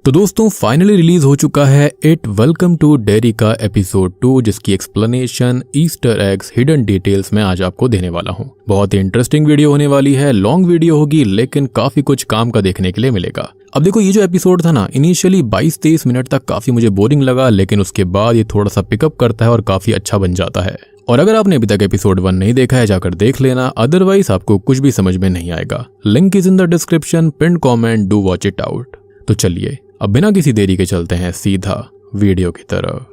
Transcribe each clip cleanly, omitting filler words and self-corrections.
तो दोस्तों finally release हो चुका है इट वेलकम टू डेरी का एपिसोड 2, जिसकी explanation, Easter eggs, hidden details मैं आज आपको देने वाला हूँ। बहुत ही इंटरेस्टिंग वीडियो होने वाली है, लॉन्ग वीडियो होगी लेकिन काफी कुछ काम का देखने के लिए मिलेगा। अब देखो ये जो एपिसोड था ना, इनिशियली 22-23 मिनट तक काफी मुझे बोरिंग लगा, लेकिन उसके बाद ये थोड़ा सा पिकअप करता है और काफी अच्छा बन जाता है। और अगर आपने अभी तक एपिसोड 1 नहीं देखा है जाकर देख लेना, अदरवाइज आपको कुछ भी समझ में नहीं आएगा। Link is in the description, pin comment, do watch it out. तो चलिए अब बिना किसी देरी के चलते हैं सीधा वीडियो की तरफ।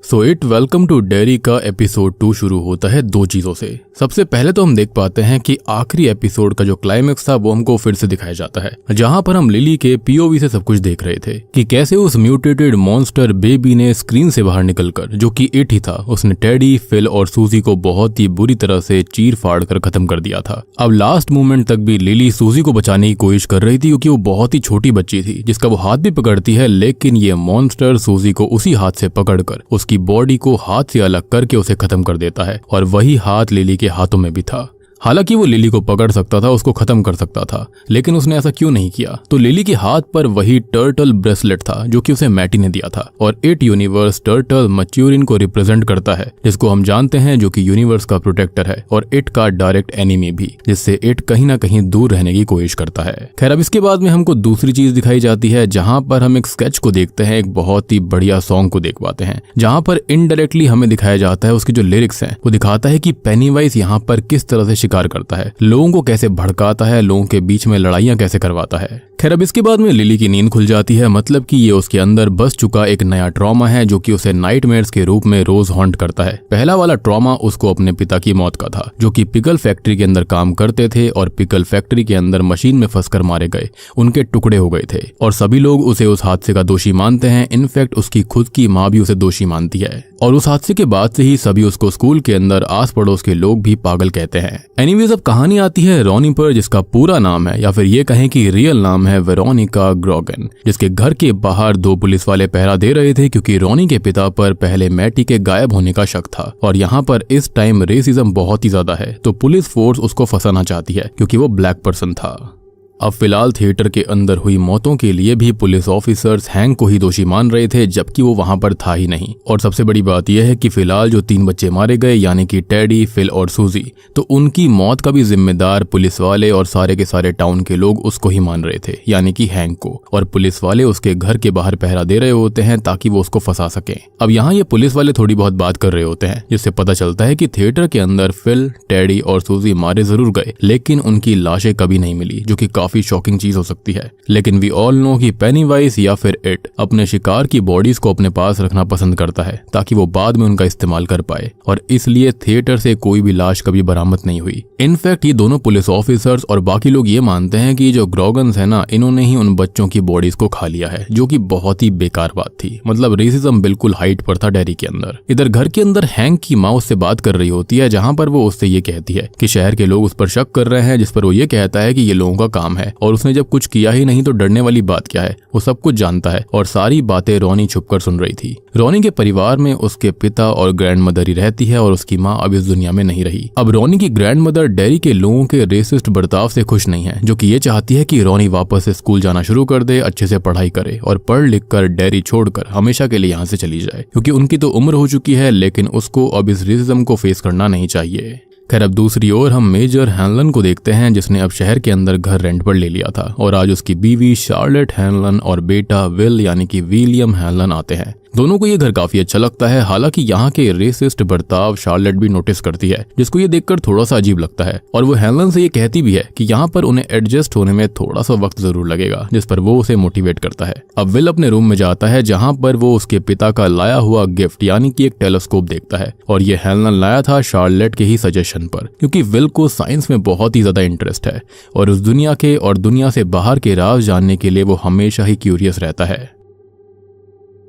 So It welcome to Derry का एपिसोड 2 शुरू होता है दो चीजों से। सबसे पहले तो हम देख पाते हैं कि आखिरी एपिसोड का जो क्लाइमेक्स था वो हमको फिर से दिखाया जाता है, जहां पर हम लिली के पीओवी से सब कुछ देख रहे थे कि कैसे उस म्यूटेटेड मॉन्स्टर बेबी ने स्क्रीन से बाहर निकलकर, जो कि इट ही था, उसने टेडी, फिल और सूजी को बहुत ही बुरी तरह से चीर फाड़ कर खत्म कर दिया था। अब लास्ट मोमेंट तक भी लिली सूजी को बचाने की कोशिश कर रही थी, क्योंकि वो बहुत ही छोटी बच्ची थी जिसका वो हाथ भी पकड़ती है, लेकिन ये मॉन्स्टर सूजी को उसी हाथ से पकड़कर उसकी बॉडी को हाथ से अलग करके उसे खत्म कर देता है। और वही हाथ लिली के हाथों में भी था। हालांकि वो लिली को पकड़ सकता था, उसको खत्म कर सकता था, लेकिन उसने ऐसा क्यों नहीं किया? तो लिली के हाथ पर वही टर्टल ब्रेसलेट था जो कि उसे मैटी ने दिया था। और इट यूनिवर्स टर्टल मच्यूरिन को रिप्रेजेंट करता है, जिसको हम जानते हैं जो कि यूनिवर्स का प्रोटेक्टर है और इट का डायरेक्ट एनिमी भी, जिससे इट कहीं ना कहीं दूर रहने की कोशिश करता है। खैर, अब इसके बाद में हमको दूसरी चीज दिखाई जाती है, जहां पर हम एक स्केच को देखते हैं, एक बहुत ही बढ़िया सॉन्ग को देख पाते हैं, जहां पर इनडायरेक्टली हमें दिखाया जाता है उसके जो लिरिक्स हैं, वो दिखाता है कि पेनीवाइज यहाँ पर किस तरह से शिकार करता है, लोगों को कैसे भड़काता है, लोगों के बीच में लड़ाइयां कैसे करवाता है। खैर, अब इसके बाद में लिली की नींद खुल जाती है, मतलब कि ये उसके अंदर बस चुका एक नया ट्रॉमा है जो कि उसे नाइटमेयर्स के रूप में रोज हॉन्ट करता है। पहला वाला ट्रॉमा उसको अपने पिता की मौत का था, जो कि पिकल फैक्ट्री के अंदर काम करते थे और पिकल फैक्ट्री के अंदर मशीन में फंसकर मारे गए, उनके टुकड़े हो गए थे और सभी लोग उसे उस हादसे का दोषी मानते हैं। इनफैक्ट उसकी खुद की माँ भी उसे दोषी मानती है और उस हादसे के बाद से ही सभी उसको स्कूल के अंदर आस पड़ोस के लोग भी पागल कहते हैं। एनीवेज, अब कहानी आती है रॉनी पर, जिसका पूरा नाम है, या फिर ये कहें कि रियल नाम है वेरोनिका ग्रॉगन, जिसके घर के बाहर 2 पुलिस वाले पहरा दे रहे थे, क्योंकि रॉनी के पिता पर पहले मैटी के गायब होने का शक था और यहाँ पर इस टाइम रेसिज्म बहुत ही ज्यादा है, तो पुलिस फोर्स उसको फंसाना चाहती है क्योंकि वो ब्लैक पर्सन था। अब फिलहाल थिएटर के अंदर हुई मौतों के लिए भी पुलिस ऑफिसर्स हैंक को ही दोषी मान रहे थे, जबकि वो वहां पर था ही नहीं। और सबसे बड़ी बात यह है कि फिलहाल जो 3 बच्चे मारे गए, यानी कि टेडी, फिल और सूजी, तो उनकी मौत का भी जिम्मेदार पुलिस वाले और सारे के सारे टाउन के लोग उसको ही मान रहे थे, यानी कि हैंक को। और पुलिस वाले उसके घर के बाहर पहरा दे रहे होते हैं ताकि वो उसको फंसा सके। अब यहाँ ये पुलिस वाले थोड़ी बहुत बात कर रहे होते हैं, जिससे पता चलता है कि थिएटर के अंदर फिल, टेडी और सूजी मारे जरूर गए, लेकिन उनकी लाशें कभी नहीं मिली, जो कि काफी शॉकिंग चीज हो सकती है। लेकिन वी ऑल नो कि पेनीवाइज या फिर इट अपने शिकार की बॉडीज को अपने पास रखना पसंद करता है ताकि वो बाद में उनका इस्तेमाल कर पाए, और इसलिए थिएटर से कोई भी लाश कभी बरामद नहीं हुई। इनफैक्ट ये दोनों पुलिस ऑफिसर्स और बाकी लोग ये मानते हैं कि जो ग्रॉगन्स है ना, इन्होंने ही उन बच्चों की बॉडीज को खा लिया है, जो कि बहुत ही बेकार बात थी। मतलब रेसिज्म बिल्कुल हाइट पर था डेरी के अंदर। इधर घर के अंदर हैंक की माँ उससे बात कर रही होती है, जहां पर वो उससे ये कहती है कि शहर के लोग उस पर शक कर रहे हैं, जिस पर वो ये कहता है कि ये लोगों का काम है और उसने जब कुछ किया ही नहीं तो डरने वाली बात क्या है। वो सब कुछ जानता है और सारी बातें रॉनी छुपकर सुन रही थी। रॉनी के परिवार में उसके पिता और ग्रैंड मदर ही रहती है और उसकी माँ अब इस दुनिया में नहीं रही। अब रॉनी की ग्रैंड मदर डेरी के लोगों के रेसिस्ट बर्ताव से खुश नहीं है, जो कि ये चाहती है कि रॉनी वापस से स्कूल जाना शुरू कर दे, अच्छे से पढ़ाई करे और पढ़ लिख कर डेरी छोड़कर हमेशा के लिए यहाँ से चली जाए, क्योंकि उनकी तो उम्र हो चुकी है, लेकिन उसको अब इस रेसिज्म को फेस करना नहीं चाहिए। खैर, अब दूसरी ओर हम मेजर हैनलन को देखते हैं, जिसने अब शहर के अंदर घर रेंट पर ले लिया था और आज उसकी बीवी शार्लेट हैनलन और बेटा विल यानी कि विलियम हैनलन आते हैं। दोनों को ये घर काफी अच्छा लगता है। हालांकि यहाँ के रेसिस्ट बर्ताव शार्लेट भी नोटिस करती है, जिसको ये देखकर थोड़ा सा अजीब लगता है और वो हैनलन से ये कहती भी है कि यहाँ पर उन्हें एडजस्ट होने में थोड़ा सा वक्त जरूर लगेगा, जिस पर वो उसे मोटिवेट करता है। अब विल अपने रूम में जाता है, जहाँ पर वो उसके पिता का लाया हुआ गिफ्ट यानी कि एक टेलीस्कोप देखता है, और ये हैनलन लाया था शार्लेट के ही सजेशन पर, क्योंकि विल को साइंस में बहुत ही ज्यादा इंटरेस्ट है और उस दुनिया के और दुनिया से बाहर के राज जानने के लिए वो हमेशा ही क्यूरियस रहता है।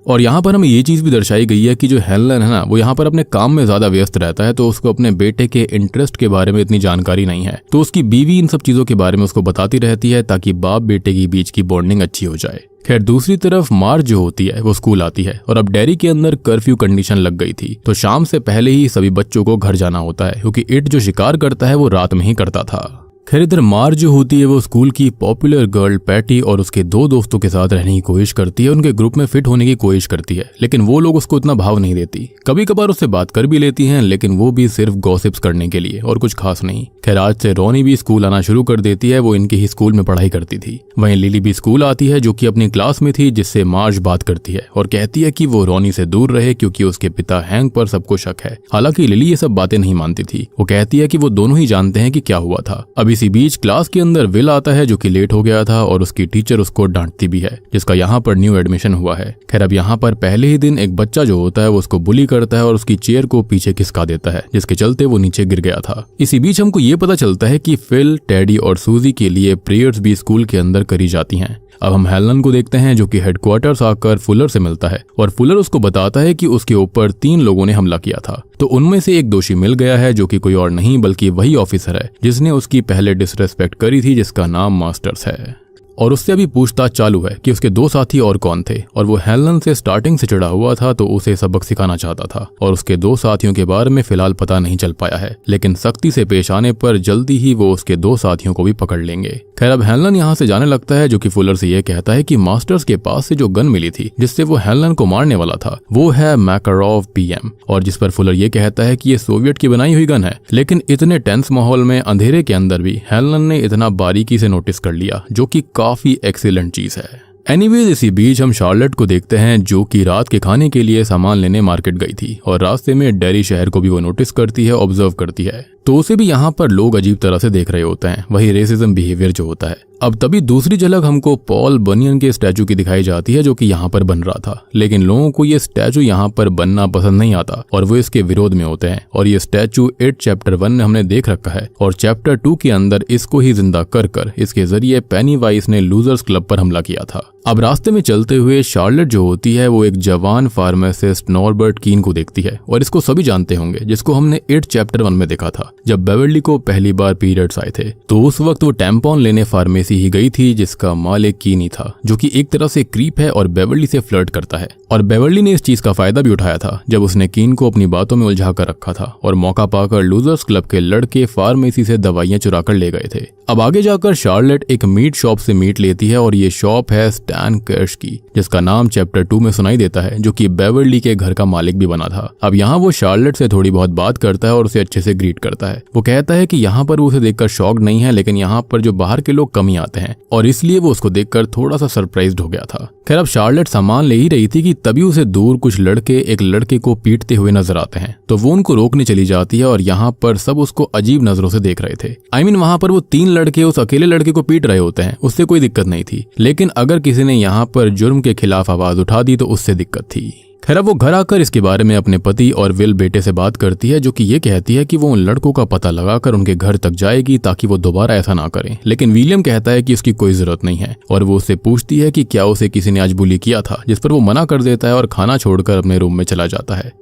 और यहाँ पर हमें ये चीज भी दर्शाई गई है कि जो हैनलन है ना, वो यहाँ पर अपने काम में ज्यादा व्यस्त रहता है, तो उसको अपने बेटे के इंटरेस्ट के बारे में इतनी जानकारी नहीं है। तो उसकी बीवी इन सब चीजों के बारे में उसको बताती रहती है ताकि बाप बेटे के बीच की बॉन्डिंग अच्छी हो जाए। खैर, दूसरी तरफ मार्ज जो होती है वो स्कूल आती है और अब डेरी के अंदर कर्फ्यू कंडीशन लग गई थी, तो शाम से पहले ही सभी बच्चों को घर जाना होता है, क्योंकि इट जो शिकार करता है वो रात में ही करता था। खैर इधर मार्ज जो होती है वो स्कूल की पॉपुलर गर्ल पैटी और उसके दो दोस्तों के साथ रहने की कोशिश करती है, उनके ग्रुप में फिट होने की कोशिश करती है, लेकिन वो लोग उसको इतना भाव नहीं देती। कभी कभार उससे बात कर भी लेती हैं, लेकिन वो भी सिर्फ गॉसिप्स करने के लिए और कुछ खास नहीं। खैर आज से रोनी भी स्कूल आना शुरू कर देती है, वो इनके ही स्कूल में पढ़ाई करती थी। वहीं लिली भी स्कूल आती है जो कि अपनी क्लास में थी, जिससे मार्ज बात करती है और कहती है कि वो रोनी से दूर रहे क्योंकि उसके पिता हैंक पर सबको शक है। हालांकि लिली ये सब बातें नहीं मानती थी, वो कहती है कि वो दोनों ही जानते हैं कि क्या हुआ था। अब इसी बीच क्लास के अंदर विल आता है जो कि लेट हो गया था और उसकी टीचर उसको डांटती भी है, जिसका यहाँ पर न्यू एडमिशन हुआ है। खैर अब यहाँ पर पहले ही दिन एक बच्चा जो होता है वो उसको बुली करता है और उसकी चेयर को पीछे खिसका देता है, जिसके चलते वो नीचे गिर गया था। इसी बीच हमको ये पता चलता है कि फिल, टेडी और सूजी के लिए प्रेयर्स भी स्कूल के अंदर करी जाती हैं। अब हम हेलन को देखते हैं जो कि हेडक्वार्टर्स आकर फुलर से मिलता है और फुलर उसको बताता है कि उसके ऊपर 3 लोगों ने हमला किया था। तो उनमें से एक दोषी मिल गया है जो कि कोई और नहीं बल्कि वही ऑफिसर है जिसने उसकी पहले डिसरेस्पेक्ट करी थी, जिसका नाम मास्टर्स है। और उससे अभी पूछताछ चालू है कि उसके 2 साथी और कौन थे, और वो हेलन से स्टार्टिंग से चिढ़ा हुआ था तो उसे सबक सिखाना चाहता था और उसके 2 साथियों के बारे में फिलहाल पता नहीं चल पाया है, लेकिन सख्ती से पेश आने पर जल्दी ही वो उसके 2 साथियों को भी पकड़ लेंगे। खैर अब हेलन यहाँ से जाने लगता है जो कि फुलर से ये कहता है कि मास्टर्स के पास से जो गन मिली थी जिससे वो हेलन को मारने वाला था वो है मैकारोव PM, और जिस पर फुलर ये कहता है कि ये सोवियत की बनाई हुई गन है। लेकिन इतने टेंस माहौल में अंधेरे के अंदर भी हेलन ने इतना बारीकी से नोटिस कर लिया, जो कि काफी एक्सीलेंट चीज है। एनीवेज इसी बीच हम शार्लेट को देखते हैं जो कि रात के खाने के लिए सामान लेने मार्केट गई थी और रास्ते में डेरी शहर को भी वो नोटिस करती है, ऑब्जर्व करती है, तो उसे भी यहाँ पर लोग अजीब तरह से देख रहे होते हैं, वही रेसिज्म बिहेवियर जो होता है। अब तभी दूसरी झलक हमको पॉल बनियन के स्टैचू की दिखाई जाती है जो कि यहाँ पर बन रहा था, लेकिन लोगों को ये स्टैचू यहाँ पर बनना पसंद नहीं आता और वो इसके विरोध में होते हैं। और ये स्टैचू इट चैप्टर 1 में हमने देख रखा है और चैप्टर 2 के अंदर इसको ही जिंदा कर इसके जरिए पेनीवाइज ने लूजर्स क्लब पर हमला किया था। अब रास्ते में चलते हुए शार्लेट जो होती है वो एक जवान फार्मासिस्ट नॉर्बर्ट कीन को देखती है, और इसको सभी जानते होंगे जिसको हमने इट चैप्टर 1 में देखा था जब बेवर्ली को पहली बार पीरियड्स आए थे। तो उस वक्त वो टैम्पॉन लेने फार्मेसी ही गई थी जिसका मालिक कीन ही था, जो कि एक तरह से क्रीप है और बेवर्ली से फ्लर्ट करता है। और बेवर्ली ने इस चीज का फायदा भी उठाया था जब उसने कीन को अपनी बातों में उलझा कर रखा था और मौका पाकर लूजर्स क्लब के लड़के फार्मेसी से दवाइयां चुरा कर ले गए थे। अब आगे जाकर शार्लेट एक मीट शॉप से मीट लेती है और ये शॉप है स्टैन कर्श की, जिसका नाम चैप्टर 2 में सुनाई देता है, जो कि बेवर्ली के घर का मालिक भी बना था। अब यहाँ वो शार्लेट से थोड़ी बहुत बात करता है और उसे अच्छे से ग्रीट करता है। वो कहता है कि यहाँ पर वो उसे देखकर शॉक्ड नहीं है, लेकिन यहाँ पर जो बाहर के लोग कम ही आते हैं और इसलिए वो उसको देखकर थोड़ा सा सरप्राइज्ड हो गया था। खैर अब शार्लेट सामान ले ही रही थी कि तभी उसे दूर कुछ लड़के एक लड़के को पीटते हुए नजर आते हैं, तो वो उनको रोकने चली जाती है और यहाँ पर सब उसको अजीब नजरों से देख रहे थे। वहाँ पर वो 3 लड़के उस अकेले लड़के को पीट रहे होते हैं, उससे कोई दिक्कत नहीं थी, लेकिन अगर किसी ने यहाँ पर जुर्म के खिलाफ आवाज उठा दी तो उससे दिक्कत थी। खैर वो घर आकर इसके बारे में अपने पति और विल बेटे से बात करती है, जो कि ये कहती है कि वो उन लड़कों का पता लगाकर उनके घर तक जाएगी ताकि वो दोबारा ऐसा ना करें। लेकिन विलियम कहता है कि उसकी कोई जरूरत नहीं है और वो उससे पूछती है कि क्या उसे किसी ने आज बुली किया था, जिस पर वो मना कर देता है और खाना छोड़कर अपने रूम में चला जाता है।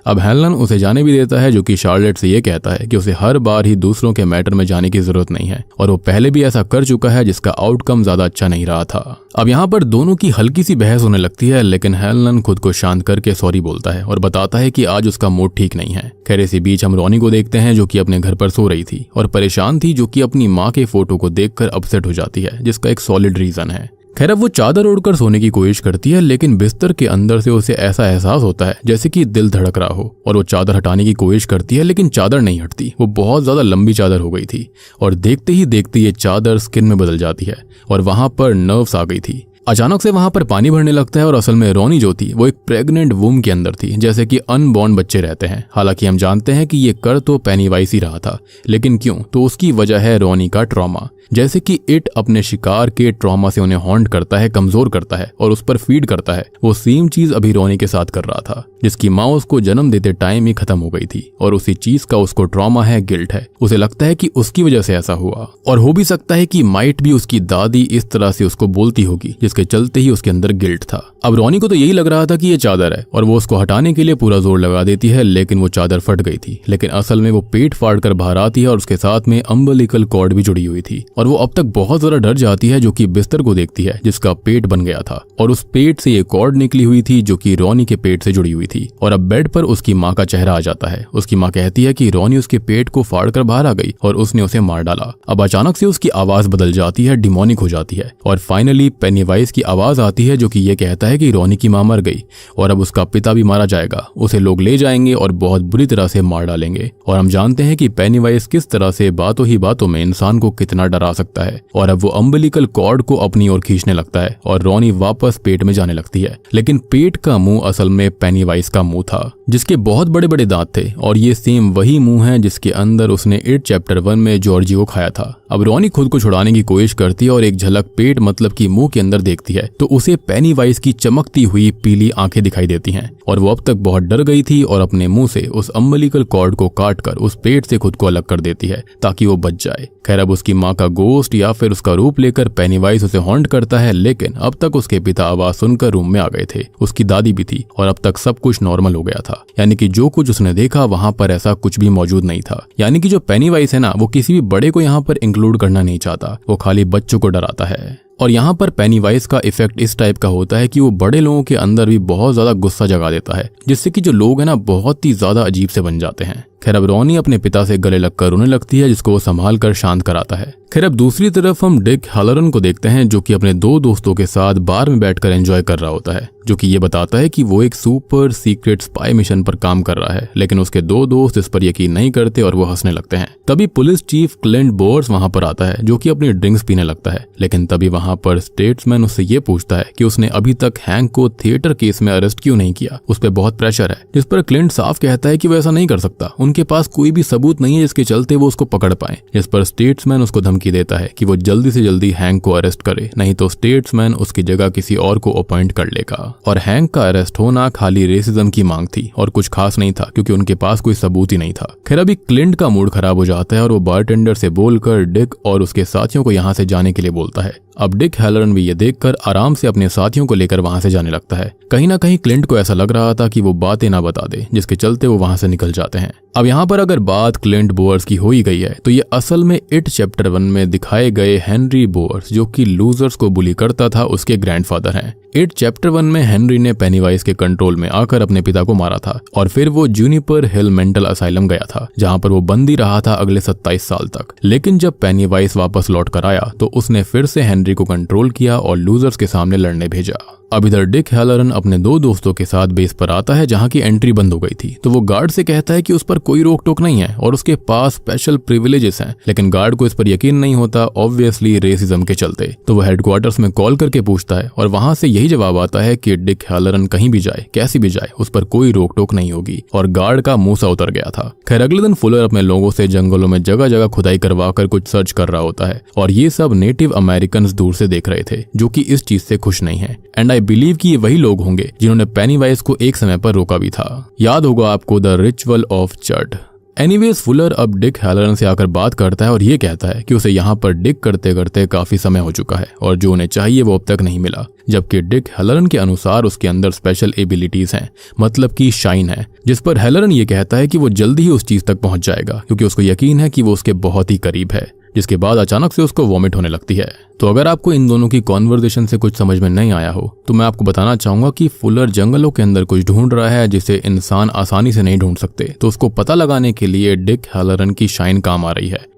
अब हेलन उसे जाने भी देता है, जो कि शार्लेट से ये कहता है कि उसे हर बार ही दूसरों के मैटर में जाने की जरूरत नहीं है और वो पहले भी ऐसा कर चुका है जिसका आउटकम ज्यादा अच्छा नहीं रहा था। अब यहाँ पर दोनों की हल्की सी बहस होने लगती है, लेकिन हेलन खुद को शांत करके सॉरी बोलता है और बताता है कि आज उसका मूड ठीक नहीं है। खैर इसी बीच हम रोनी को देखते हैं जो कि अपने घर पर सो रही थी और परेशान थी, जो कि अपनी माँ के फोटो को देखकर अपसेट हो जाती है, जिसका एक सॉलिड रीजन है। खैर अब वो चादर ओढ़कर सोने की कोशिश करती है, लेकिन बिस्तर के अंदर से उसे ऐसा एहसास होता है जैसे कि दिल धड़क रहा हो और वो चादर हटाने की कोशिश करती है, लेकिन चादर नहीं हटती। वो बहुत ज्यादा लंबी चादर हो गई थी और देखते ही देखते ये चादर स्किन में बदल जाती है और वहां पर नर्व्स आ गई थी। अचानक से वहां पर पानी भरने लगता है और असल में रोनी जो थी वो एक प्रेग्नेंट वूम के अंदर थी, जैसे कि अनबॉर्न बच्चे रहते हैं। हालांकि हम जानते हैं कि ये कर तो पेनीवाइज ही रहा था, लेकिन क्यों, तो उसकी वजह है रोनी का ट्रॉमा। जैसे कि इट अपने शिकार के ट्रॉमा से उन्हें हॉन्ट करता है, कमजोर करता है और उस पर फीड करता है, वो सेम चीज अभी रोनी के साथ कर रहा था, जिसकी माँ उसको जन्म देते टाइम ही खत्म हो गई थी और उसी चीज का उसको ट्रॉमा है, गिल्ट है। उसे लगता है कि उसकी वजह से ऐसा हुआ और हो भी सकता है कि माइट भी उसकी दादी इस तरह से उसको बोलती होगी जिसके चलते ही उसके अंदर गिल्ट था। अब रॉनी को तो यही लग रहा था कि ये चादर है और वो उसको हटाने के लिए पूरा जोर लगा देती है, लेकिन वो चादर फट गई थी। लेकिन असल में वो पेट फाड़ कर बाहर आती है और उसके साथ में अम्बिलिकल कॉर्ड भी जुड़ी हुई थी। और वो अब तक बहुत ज्यादा डर जाती है, जो कि बिस्तर को देखती है जिसका पेट बन गया था और उस पेट से ये कॉर्ड निकली हुई थी जो कि रॉनी के पेट से जुड़ी हुई थी। और अब बेड पर उसकी माँ का चेहरा आ जाता है। उसकी माँ कहती है कि रॉनी उसके पेट को फाड़ कर बाहर आ गई और उसने उसे मार डाला। अब अचानक से उसकी आवाज बदल जाती है, डिमोनिक हो जाती है और फाइनली पेनीवाइज की आवाज आती है जो कि ये कहता है कि रॉनी की माँ मर गई और अब उसका पिता भी मारा जाएगा। उसे लोग ले जाएंगे और बहुत बुरी तरह से मार डालेंगे। और हम जानते हैं कि पेनीवाइज किस तरह से बातों ही बातों में इंसान को कितना डरा सकता है। और अब वो अम्बिलिकल कॉर्ड को अपनी ओर खींचने लगता है और रॉनी वापस पेट में जाने लगती है। लेकिन पेट का मुंह असल में पेनीवाइज का मुंह था, जिसके बहुत बड़े बड़े दांत थे और ये सेम वही मुंह है जिसके अंदर उसने इट चैप्टर 1 में जॉर्जी को खाया था। अब रॉनी खुद को छुड़ाने की कोशिश करती है और एक झलक पेट मतलब कि मुंह के अंदर देखती है तो उसे पेनीवाइज की चमकती हुई पीली आंखें दिखाई देती हैं। और वो अब तक बहुत डर गई थी और अपने मुंह से उस अम्बिलिकल कॉर्ड को काटकर उस पेट से खुद को अलग कर देती है ताकि वो बच जाए। खैर अब उसकी माँ का गोस्ट या फिर उसका रूप लेकर पेनीवाइज उसे हॉन्ट करता है, लेकिन अब तक उसके पिता आवाज सुनकर रूम में आ गए थे। उसकी दादी भी थी और अब तक सब कुछ नॉर्मल हो गया था, यानी कि जो कुछ उसने देखा वहां पर ऐसा कुछ भी मौजूद नहीं था। यानी कि जो पेनीवाइज है ना, वो किसी भी बड़े को यहाँ पर इंक्लूड करना नहीं चाहता, वो खाली बच्चों को डराता है। और यहाँ पर पेनीवाइज का इफेक्ट इस टाइप का होता है कि वो बड़े लोगों के अंदर भी बहुत ज्यादा गुस्सा जगा देता है, जिससे कि जो लोग हैं ना बहुत ही ज्यादा अजीब से बन जाते हैं। खैर अब रॉनी अपने पिता से गले लगकर रोने लगती है, जिसको वो संभाल कर शांत कराता है। खैर अब दूसरी तरफ हम डिक हैलोरन को देखते हैं जो कि अपने दो दोस्तों के साथ बार में बैठकर एंजॉय कर रहा होता है, जो कि ये बताता है कि वो एक सुपर सीक्रेट स्पाई मिशन पर काम कर रहा है। लेकिन उसके दो दोस्त इस पर यकीन नहीं करते और वो हंसने लगते हैं। तभी पुलिस चीफ क्लिंट बोर्स वहां पर आता है, जो कि अपनी ड्रिंक्स पीने लगता है। लेकिन तभी वहां पर स्टेट्समैन उससे ये पूछता है कि उसने अभी तक हैंक को थिएटर केस में अरेस्ट क्यों नहीं किया, उस पर बहुत प्रेशर है। जिस पर क्लिंट साफ कहता है कि वो ऐसा नहीं कर सकता, उनके पास कोई भी सबूत नहीं है जिसके चलते वो उसको पकड़ पाए। जिस पर स्टेट्समैन उसको धमकी देता है कि वो जल्दी से जल्दी हैंक को अरेस्ट करे, नहीं तो स्टेट्समैन उसकी जगह किसी और को अपॉइंट कर लेगा। और हैंक का अरेस्ट होना खाली रेसिज्म की मांग थी और कुछ खास नहीं था, क्योंकि उनके पास कोई सबूत ही नहीं था। खैर अभी क्लिंट का मूड खराब हो जाता है और वो बारटेंडर से बोलकर डिक और उसके साथियों को यहाँ से जाने के लिए बोलता है। अब डिक हैलोरन भी ये देखकर आराम से अपने साथियों को लेकर वहां से जाने लगता है। कहीं ना कहीं क्लिंट को ऐसा लग रहा था कि वो बातें ना बता दे, जिसके चलते वो वहां से निकल जाते हैं। अब यहाँ पर अगर बात क्लिंट बोअर्स की हो ही गई है तो ये असल में इट चैप्टर 1 में दिखाए गए हेनरी बोअर्स, जो कि लूजर्स को बुली करता था, उसके ग्रैंडफादर हैं। इट चैप्टर 1 में हेनरी ने पेनीवाइज के कंट्रोल में आकर अपने पिता को मारा था और फिर वो जूनिपर हिल मेंटल असाइलम गया था, जहां पर वो बंदी रहा था अगले 27 साल तक। लेकिन जब पेनीवाइज वापस लौट कर आया तो उसने फिर से हेनरी को कंट्रोल किया और लूजर्स के सामने लड़ने भेजा। अब इधर डिक हैलोरन अपने दो दोस्तों के साथ बेस पर आता है, जहां की एंट्री बंद हो गई थी। तो वो गार्ड से कहता है कि उस पर कोई रोक टोक नहीं है और उसके पास स्पेशल प्रिविलेजेस हैं। लेकिन गार्ड को इस पर यकीन नहीं होता, ऑब्वियसली रेसिज्म के चलते। तो वो हेडक्वार्टर्स में कॉल करके पूछता है और वहां से यही जवाब आता है कि डिक हैलोरन कहीं भी जाए, कैसी भी जाए, उस पर कोई रोक टोक नहीं होगी। और गार्ड का मुंह सा उतर गया था। खैर अगले दिन फुलर अपने लोगों से जंगलों में जगह जगह खुदाई करवा कर कुछ सर्च कर रहा होता है और ये सब नेटिव अमेरिकन दूर से देख रहे थे, जो कि इस चीज से खुश नहीं है। एंड आई बिलीव कि ये वही लोग होंगे जिन्होंने पेनीवाइज को एक समय पर रोका भी था। याद होगा आपको द रिचुअल ऑफ चड। एनीवेज फुलर अब डिक हैलोरन से आकर बात करता है और ये कहता है कि उसे यहाँ पर डिक करते करते काफी समय हो चुका है और जो उन्हें चाहिए वो अब तक नहीं मिला। जबकि डिक हैलोरन के अनुसार उसके अंदर स्पेशल एबिलिटीज हैं, मतलब कि शाइन है, जिस पर हैलोरन ये कहता है कि वो जल्दी ही उस चीज तक पहुंच जाएगा, क्योंकि उसको यकीन है कि वो उसके बहुत ही करीब है। जिसके बाद अचानक से उसको वॉमिट होने लगती है। तो अगर आपको इन दोनों की कॉन्वर्सेशन से कुछ समझ में नहीं आया हो तो मैं आपको बताना चाहूंगा कि फुलर जंगलों के अंदर कुछ ढूंढ रहा है जिसे इंसान आसानी से नहीं ढूंढ सकते। तो उसको पता लगाने के लिए डिक हैलोरन की शाइन काम आ रही है।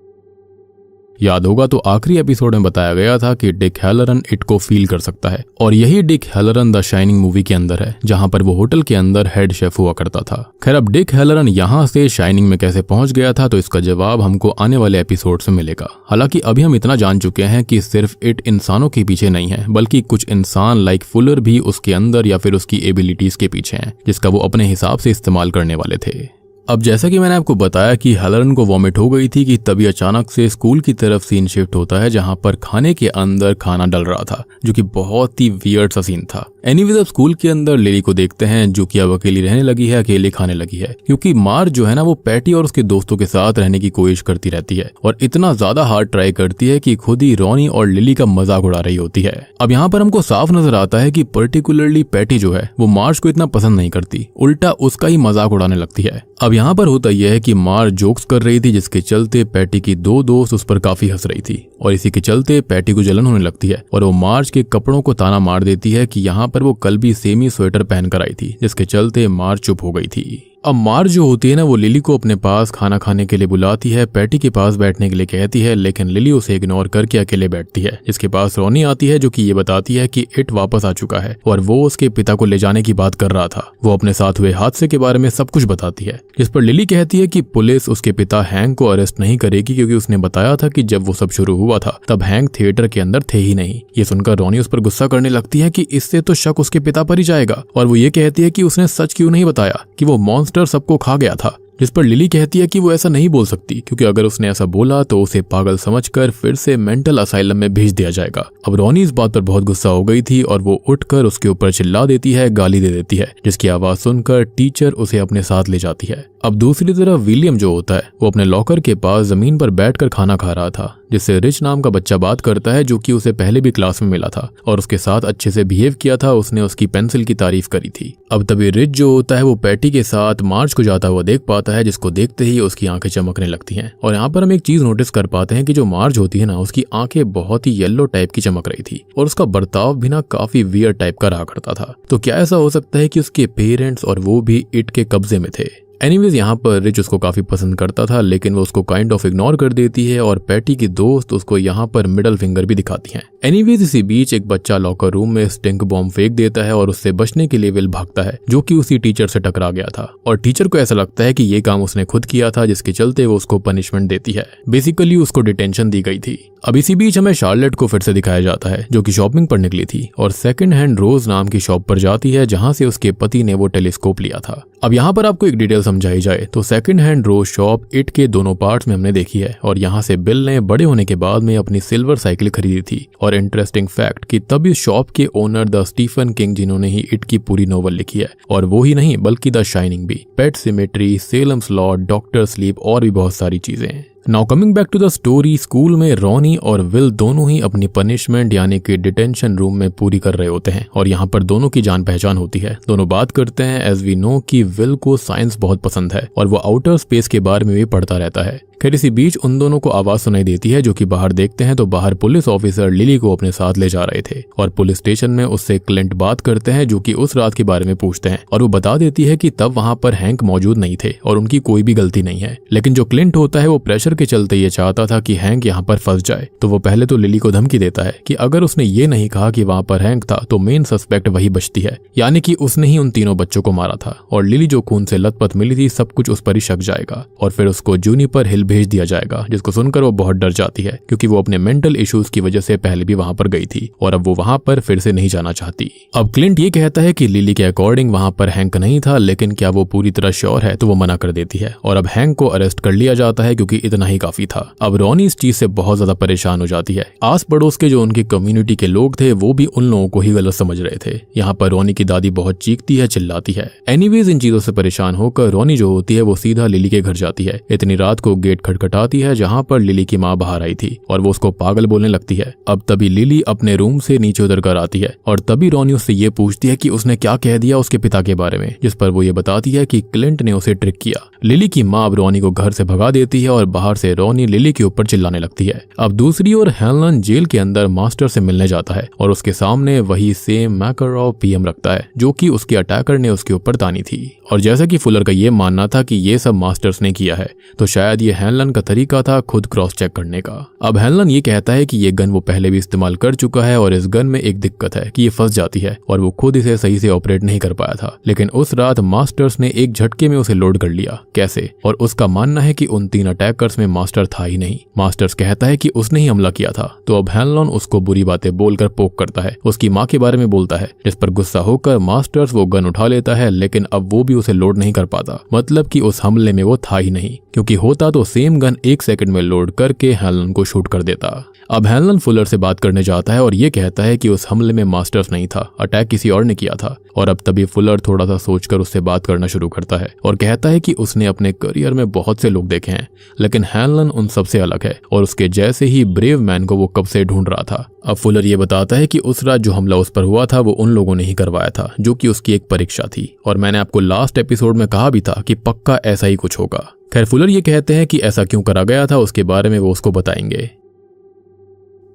याद होगा तो आखिरी एपिसोड में बताया गया था कि डिक हैलोरन इट को फील कर सकता है और यही डिक हैलोरन द शाइनिंग मूवी के अंदर है, जहां पर वो होटल के अंदर हेड शेफ हुआ करता था। खैर अब डिक हैलोरन यहां से शाइनिंग में कैसे पहुंच गया था तो इसका जवाब हमको आने वाले एपिसोड से मिलेगा। हालांकि अभी हम इतना जान चुके हैं कि सिर्फ इट इंसानों के पीछे नहीं है, बल्कि कुछ इंसान लाइक फुलर भी उसके अंदर या फिर उसकी एबिलिटीज के पीछे हैं, जिसका वो अपने हिसाब से इस्तेमाल करने वाले थे। अब जैसा कि मैंने आपको बताया कि हैलोरन को वॉमिट हो गई थी कि तभी अचानक से स्कूल की तरफ सीन शिफ्ट होता है, जहां पर खाने के अंदर खाना डल रहा था, जो कि बहुत ही वियर्ड सा सीन था। एनीवेज अब स्कूल के अंदर लिली को देखते हैं जो कि अब अकेली रहने लगी है, अकेले खाने लगी है, क्योंकि मार्ज जो है ना वो पैटी और उसके दोस्तों के साथ रहने की कोशिश करती रहती है और इतना ज्यादा हार्ड ट्राई करती है कि खुद ही रॉनी और लिली का मजाक उड़ा रही होती है। अब यहाँ पर हमको साफ नजर आता है कि पर्टिकुलरली पैटी जो है वो मार्ज को इतना पसंद नहीं करती, उल्टा उसका ही मजाक उड़ाने लगती है। अब यहाँ पर होता यह है कि मार्ज जोक्स कर रही थी जिसके चलते पैटी की दो दोस्त उस पर काफी हंस रही थी और इसी के चलते पैटी को जलन होने लगती है और वो मार्ज के कपड़ों को ताना मार देती है कि यहाँ पर वो कल भी सेमी स्वेटर पहन कर आई थी, जिसके चलते मार्ज चुप हो गई थी। अब मार्ज जो होती है ना वो लिली को अपने पास खाना खाने के लिए बुलाती है, पैटी के पास बैठने के लिए कहती है, लेकिन लिली उसे इग्नोर करके अकेले बैठती है। जिसके पास रॉनी आती है जो कि ये बताती है कि इट वापस आ चुका है और वो उसके पिता को ले जाने की बात कर रहा था। वो अपने साथ हुए हादसे के बारे में सब कुछ बताती है, जिस पर लिली कहती है कि पुलिस उसके पिता हैंक को अरेस्ट नहीं करेगी क्योंकि उसने बताया था कि जब वो सब शुरू हुआ था तब हैंक थिएटर के अंदर थे ही नहीं। ये सुनकर रॉनी उस पर गुस्सा करने लगती है कि इससे तो शक उसके पिता पर ही जाएगा और वो ये कहती है कि उसने सच क्यों नहीं बताया कि वो मॉन्स्टर सबको खा गया था। जिस पर लिली कहती है कि वो ऐसा नहीं बोल सकती क्योंकि अगर उसने ऐसा बोला तो उसे पागल समझकर फिर से मेंटल असाइलम में भेज दिया जाएगा। अब रॉनी इस बात पर बहुत गुस्सा हो गई थी और वो उठकर उसके ऊपर चिल्ला देती है, गाली दे देती है, जिसकी आवाज सुनकर टीचर उसे अपने साथ ले जाती है। अब दूसरी तरफ विलियम जो होता है वो अपने लॉकर के पास जमीन पर बैठकर खाना खा रहा था, जिससे रिच नाम का बच्चा बात करता है जो कि उसे पहले भी क्लास में मिला था और उसके साथ अच्छे से बिहेव किया था। उसने उसकी पेंसिल की तारीफ करी थी। अब तभी रिच जो होता है वो पैटी के साथ मार्ज को जाता हुआ देख पाता है, जिसको देखते ही उसकी आंखें चमकने लगती हैं। और यहाँ पर हम एक चीज नोटिस कर पाते हैं कि जो मार्ज होती है ना उसकी आंखें बहुत ही येलो टाइप की चमक रही थी और उसका बर्ताव भी ना काफी वियर्ड टाइप का रहा करता था। तो क्या ऐसा हो सकता है कि उसके पेरेंट्स और वो भी इट के कब्जे में थे? एनीवेज यहाँ पर रिच उसको काफी पसंद करता था, लेकिन वो उसको काइंड ऑफ इग्नोर कर देती है और पैटी की दोस्त उसको यहाँ पर मिडल फिंगर भी दिखाती हैं। एनीवेज इसी बीच एक बच्चा लॉकर रूम में स्टिंक बॉम्ब फेंक देता है और उससे बचने के लिए विल भागता है जो कि उसी टीचर से टकरा गया था और टीचर को ऐसा लगता है कि ये काम उसने खुद किया था, जिसके चलते वो उसको पनिशमेंट देती है। बेसिकली उसको डिटेंशन दी गई थी। अब इसी बीच हमें शार्लेट को फिर से दिखाया जाता है जो कि शॉपिंग पर निकली थी और सेकंड हैंड रोज नाम की शॉप पर जाती है जहां से उसके पति ने वो टेलीस्कोप लिया था। अब यहाँ पर आपको एक डिटेल समझाई जाए तो second hand rose shop It के दोनों पार्ट्स में हमने देखी है और यहाँ से बिल ने बड़े होने के बाद में अपनी सिल्वर साइकिल खरीदी थी। और इंटरेस्टिंग फैक्ट कि तब इस शॉप के ओनर द स्टीफन किंग जिन्होंने ही इट की पूरी नोवेल लिखी है और वो ही नहीं बल्कि द शाइनिंग भी, Pet Sematary, Salem's Lot, doctor sleep और भी बहुत सारी चीजें। Now coming back to the story, school में रॉनी और विल दोनों ही अपनी पनिशमेंट यानी कि डिटेंशन रूम में पूरी कर रहे होते हैं और यहाँ पर दोनों की जान पहचान होती है। दोनों बात करते हैं। एज वी नो कि विल को साइंस बहुत पसंद है और वो आउटर स्पेस के बारे में भी पढ़ता रहता है। खैर इसी बीच उन दोनों को आवाज सुनाई देती है जो कि बाहर देखते हैं तो बाहर पुलिस ऑफिसर लिली को अपने साथ ले जा रहे थे और पुलिस स्टेशन में उससे क्लिंट बात करते हैं जो कि उस रात के बारे में पूछते हैं और वो बता देती है कि तब वहां पर हैंक मौजूद नहीं थे और उनकी कोई भी गलती नहीं है। लेकिन जो क्लिंट होता है वो प्रेशर के चलते ये चाहता था कि हैंक यहाँ पर फंस जाए, तो वो पहले तो लिली को धमकी देता है कि अगर उसने ये नहीं कहा कि वहां पर हैंक था तो मेन सस्पेक्ट वही बचती है, यानी कि उसने ही उन तीनों बच्चों को मारा था और लिली जो खून से लथपथ मिली थी सब कुछ उस पर ही शक जाएगा और फिर उसको जूनिपर हिल भेज दिया जाएगा, जिसको सुनकर वो बहुत डर जाती है क्योंकि वो अपने मेंटल इश्यूज की वजह से पहले भी वहां पर गई थी और अब वो वहां पर फिर से नहीं जाना चाहती। अब क्लिंट ये कहता है कि लिली के अकॉर्डिंग वहां पर हैंक नहीं था, लेकिन क्या वो पूरी तरह श्योर है, तो वो मना कर देती है और अब हैंक को अरेस्ट कर लिया जाता है क्योंकि इतना ही काफी था। अब रॉनी इस चीज से बहुत ज्यादा परेशान हो जाती है। आस पड़ोस के जो उनकी कम्युनिटी के लोग थे वो भी उन लोगों को ही गलत समझ रहे थे। यहाँ पर रॉनी की दादी बहुत चीखती है, चिल्लाती है। एनीवेज इन चीजों से परेशान होकर रॉनी जो होती है वो सीधा लिली के घर जाती है। इतनी रात को गेट खटखटाती है जहाँ पर लिली की माँ बाहर आई थी और वो उसको पागल बोलने लगती है। अब तभी लिली अपने रूम से नीचे उतर कर आती है और तभी रॉनी उससे ये पूछती है कि उसने क्या कह दिया उसके पिता के बारे में, जिस पर वो ये बताती है कि क्लिंट ने उसे ट्रिक किया। लिली की माँ अब रॉनी को घर से भगा देती है और बाहर से रॉनी लिली के ऊपर चिल्लाने लगती है। अब दूसरी ओर हेलन जेल के अंदर मास्टर से मिलने जाता है और उसके सामने वही सेम मैकरॉव पीएम रखता है जो कि उसके अटैकर ने उसके ऊपर तानी थी। और जैसा कि फुलर का ये मानना था कि ये सब मास्टर्स ने किया है, तो शायद ये हेलन का तरीका था खुद क्रॉस चेक करने का। अब हेलन ये कहता है कि ये गन वो पहले भी इस्तेमाल कर चुका है और इस गन में एक दिक्कत है कि ये फंस जाती है और वो खुद इसे सही से ऑपरेट नहीं कर पाया था, लेकिन उस रात मास्टर्स ने एक झटके में उसे लोड कर लिया। कैसे? और उसका मानना है कि उन 3 अटैकर्स में में मास्टर था ही नहीं। मास्टर्स कहता है कि उसने ही हमला किया था। तो अब हैनलॉन उसको बुरी बातें बोलकर पोक करता है, उसकी माँ के बारे में बोलता है, जिस पर गुस्सा होकर मास्टर्स वो गन उठा लेता है, लेकिन अब वो भी उसे लोड नहीं कर पाता। मतलब कि उस हमले में वो था ही नहीं, क्योंकि होता तो सेम गन 1 सेकंड में लोड करके हैनलन को शूट कर देता। अब हैनलन फुलर से बात करने जाता है और ये कहता है कि उस हमले में मास्टर्स नहीं था, अटैक किसी और ने किया था। और अब तभी फुलर थोड़ा सा सोचकर उससे बात करना शुरू करता है और कहता है कि उसने अपने करियर में बहुत से लोग देखे हैं, लेकिन हैनलन उन सबसे अलग है और उसके जैसे ही ब्रेव मैन को वो कब से ढूंढ रहा था। अब फुलर ये बताता है कि उस रात जो हमला उस पर हुआ था वो उन लोगों ने ही करवाया था, जो कि उसकी एक परीक्षा थी। और मैंने आपको लास्ट एपिसोड में कहा भी था कि पक्का ऐसा ही कुछ होगा। खैर, फुलर ये कहते हैं कि ऐसा क्यों करा गया था उसके बारे में वो उसको बताएंगे।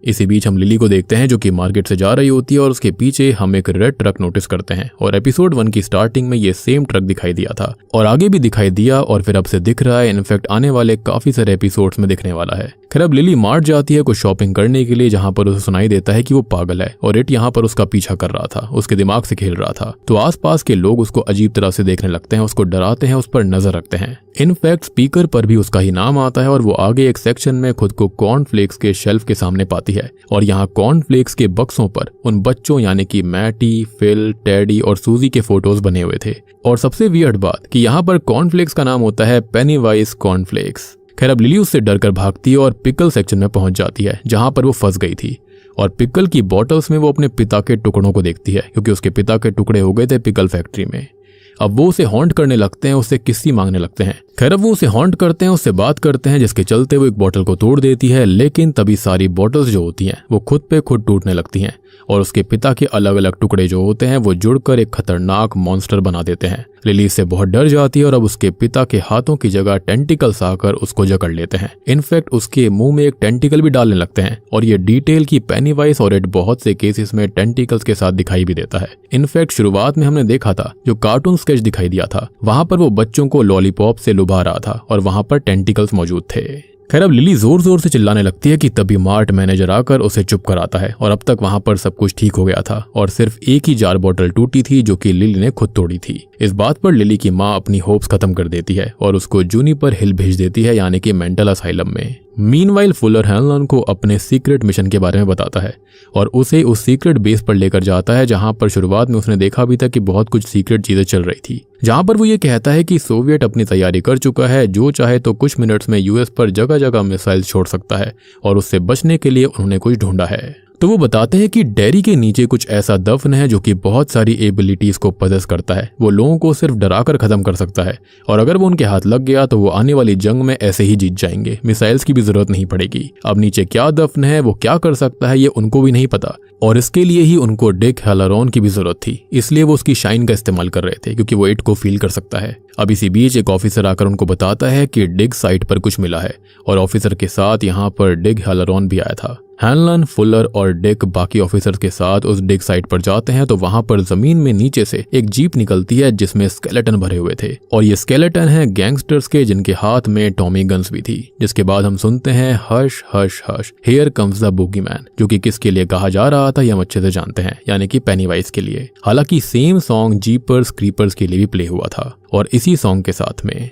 इसी बीच हम लिली को देखते हैं जो कि मार्केट से जा रही होती है और उसके पीछे हम एक रेड ट्रक नोटिस करते हैं। और एपिसोड 1 की स्टार्टिंग में ये सेम ट्रक दिखाई दिया था और आगे भी दिखाई दिया और फिर अब से दिख रहा है। इनफैक्ट आने वाले काफी सारे एपिसोड्स में दिखने वाला है। खैर, अब लिली मार्ट जाती है कुछ शॉपिंग करने के लिए, जहां पर उसे सुनाई देता है कि वो पागल है और इट यहाँ पर उसका पीछा कर रहा था, उसके दिमाग से खेल रहा था। तो आसपास के लोग उसको अजीब तरह से देखने लगते हैं, उसको डराते हैं, उस पर नजर रखते हैं। इनफैक्ट स्पीकर पर भी उसका ही नाम आता है और वो आगे एक सेक्शन में खुद को कॉर्नफ्लेक्स के शेल्फ के सामने पाती है। और यहाँ कॉर्नफ्लेक्स के बक्सों पर उन बच्चों यानी कि मैटी, फिल, टेडी और सूजी के फोटोज बने हुए थे। और सबसे वियर्ड बात कि यहाँ पर कॉर्नफ्लेक्स का नाम होता है पेनीवाइज कॉर्नफ्लेक्स। खैर, अब लिली उससे डरकर भागती है और पिकल सेक्शन में पहुंच जाती है, जहां पर वो फंस गई थी। और पिकल की बॉटल्स में वो अपने पिता के टुकड़ों को देखती है, क्योंकि उसके पिता के टुकड़े हो गए थे पिकल फैक्ट्री में। अब वो उसे हॉन्ट करने लगते हैं, उससे किस्सी मांगने लगते हैं। खैर, अब वो उसे हॉन्ट करते हैं, उससे बात करते हैं, जिसके चलते वो एक बोतल को तोड़ देती है। लेकिन तभी सारी बॉटल्स जो होती हैं वो खुद पे खुद टूटने लगती हैं और उसके पिता के अलग अलग टुकड़े जो होते हैं वो जुड़कर एक खतरनाक मॉन्स्टर बना देते हैं। लिली इससे बहुत डर जाती है और अब उसके पिता के हाथों की जगह टेंटिकल्स आकर उसको जकड़ लेते हैं। इनफैक्ट उसके मुंह में एक टेंटिकल भी डालने लगते हैं और ये डिटेल की पेनीवाइज और इट बहुत से केसेस में टेंटिकल्स के साथ दिखाई भी देता है। इनफैक्ट शुरुआत में हमने देखा था जो कार्टून स्केच दिखाई दिया था, वहां पर वो बच्चों को लॉलीपॉप से लुभा रहा था और वहां पर टेंटिकल्स मौजूद थे। खैर, अब लिली जोर जोर से चिल्लाने लगती है कि तभी मार्ट मैनेजर आकर उसे चुप कराता है और अब तक वहां पर सब कुछ ठीक हो गया था और सिर्फ एक ही जार बोतल टूटी थी जो कि लिली ने खुद तोड़ी थी। इस बात पर लिली की माँ अपनी होप्स खत्म कर देती है और उसको जूनिपर हिल भेज देती है, यानी कि मेंटल असाइलम में। मीनवाइल फुलर हैनलन को अपने सीक्रेट मिशन के बारे में बताता है और उसे उस सीक्रेट बेस पर लेकर जाता है, जहां पर शुरुआत में उसने देखा भी था कि बहुत कुछ सीक्रेट चीजें चल रही थी। जहां पर वो ये कहता है कि सोवियत अपनी तैयारी कर चुका है, जो चाहे तो कुछ मिनट्स में यूएस पर जगह जगह मिसाइल छोड़ सकता है और उससे बचने के लिए उन्होंने कुछ ढूंढा है। तो वो बताते हैं कि डेरी के नीचे कुछ ऐसा दफन है जो कि बहुत सारी एबिलिटीज को पजेस करता है। वो लोगों को सिर्फ डराकर खत्म कर सकता है और अगर वो उनके हाथ लग गया तो वो आने वाली जंग में ऐसे ही जीत जाएंगे, मिसाइल्स की भी जरूरत नहीं पड़ेगी। अब नीचे क्या दफन है, वो क्या कर सकता है, ये उनको भी नहीं पता और इसके लिए ही उनको डिक हैलरॉन की भी जरूरत थी। इसलिए वो उसकी शाइन का इस्तेमाल कर रहे थे, क्योंकि वो इट को फील कर सकता है। अब इसी बीच एक ऑफिसर आकर उनको बताता है कि डिग साइट पर कुछ मिला है और ऑफिसर के साथ यहाँ पर डिग हैलरॉन भी आया था। हैनलन, फुलर और डिक बाकी ऑफिसर्स के साथ उस डिग साइट पर जाते हैं तो वहां पर जमीन में नीचे से एक जीप निकलती है जिसमें स्केलेटन भरे हुए थे और ये स्केलेटन है गैंगस्टर्स के, जिनके हाथ में टॉमी गन्स भी थी। जिसके बाद हम सुनते हैं hush hush hush here comes the boogeyman, जो कि किसके लिए कहा जा रहा था ये हम अच्छे से जानते हैं, यानी कि पेनीवाइज के लिए। हालांकि सेम सॉन्ग जीपर्स क्रीपर्स के लिए भी प्ले हुआ था और इसी सॉन्ग के साथ में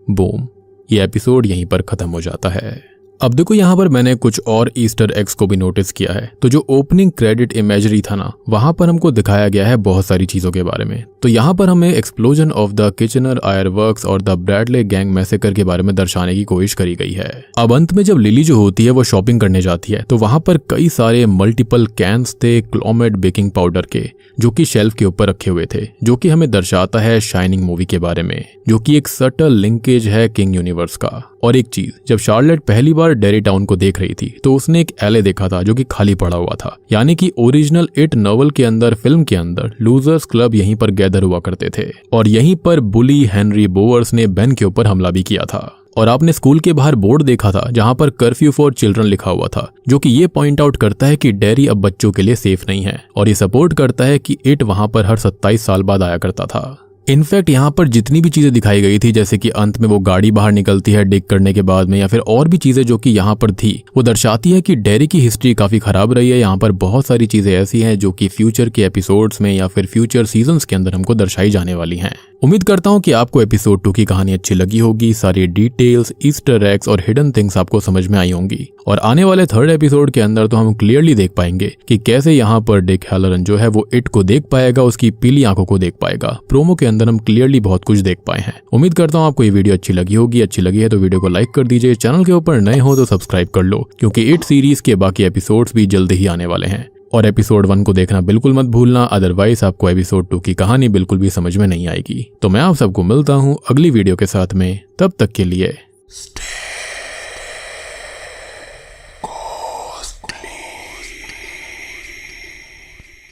बूम, ये एपिसोड यहीं पर खत्म हो जाता है। अब देखो यहाँ पर मैंने कुछ और ईस्टर एग्स को भी नोटिस किया है। तो जो ओपनिंग क्रेडिट इमेजरी था ना, वहां पर हमको दिखाया गया है बहुत सारी चीजों के बारे में। तो यहाँ पर हमें explosion of the Kitchener fireworks और द ब्रैडले गैंग मैसेकर के बारे में दर्शाने की कोशिश करी गई है। अब अंत में जब लिली जो होती है वो शॉपिंग करने जाती है तो वहां पर कई सारे मल्टीपल कैंस थे क्लोमेट बेकिंग पाउडर के, जो कि शेल्फ के ऊपर रखे हुए थे, जो कि हमें दर्शाता है शाइनिंग मूवी के बारे में, जो कि एक सटल लिंकेज है किंग यूनिवर्स का। और एक चीज, जब शार्लेट पहली बार डेरी टाउन को देख रही थी तो उसने एक एले देखा था जो कि खाली पड़ा हुआ था, यानी कि ओरिजिनल इट नॉवल के अंदर, फिल्म के अंदर लूजर्स क्लब यहीं पर गैदर हुआ करते थे और यहीं पर बुली हेनरी बोवर्स ने बेन के ऊपर हमला भी किया था। और आपने स्कूल के बाहर बोर्ड देखा था जहां पर कर्फ्यू फॉर चिल्ड्रन लिखा हुआ था, जो कि ये पॉइंट आउट करता है कि डेरी अब बच्चों के लिए सेफ नहीं है और ये सपोर्ट करता है कि इट वहां पर हर 27 साल बाद आया करता था। इनफैक्ट यहाँ पर जितनी भी चीजें दिखाई गई थी, जैसे कि अंत में वो गाड़ी बाहर निकलती है डिग करने के बाद में, या फिर और भी चीजें जो कि यहाँ पर थी, वो दर्शाती है कि डेरी की हिस्ट्री काफी खराब रही है। यहाँ पर बहुत सारी चीजें ऐसी हैं जो कि फ्यूचर के एपिसोड्स में या फिर फ्यूचर सीजन्स के अंदर हमको दर्शाई जाने वाली हैं। उम्मीद करता हूँ कि आपको एपिसोड 2 की कहानी अच्छी लगी होगी। सारी डिटेल्स, ईस्टर एग्स और हिडन थिंग्स आपको समझ में आई होंगी, और आने वाले 3rd एपिसोड के अंदर तो हम क्लियरली देख पाएंगे कि कैसे यहाँ पर डिक हैलोरन जो है वो इट को देख पाएगा, उसकी पीली आंखों को देख पाएगा। प्रोमो के अंदर हम क्लियरली बहुत कुछ देख पाए हैं। उम्मीद करता हूँ आपको ये वीडियो अच्छी लगी होगी। अच्छी लगी है तो वीडियो को लाइक कर दीजिए। चैनल के ऊपर नए हो तो सब्सक्राइब कर लो, क्योंकि इट सीरीज के बाकी एपिसोड्स भी जल्दी ही आने वाले हैं। और एपिसोड 1 को देखना बिल्कुल मत भूलना, अदरवाइज आपको एपिसोड 2 की कहानी बिल्कुल भी समझ में नहीं आएगी। तो मैं आप सबको मिलता हूँ अगली वीडियो के साथ में, तब तक के लिए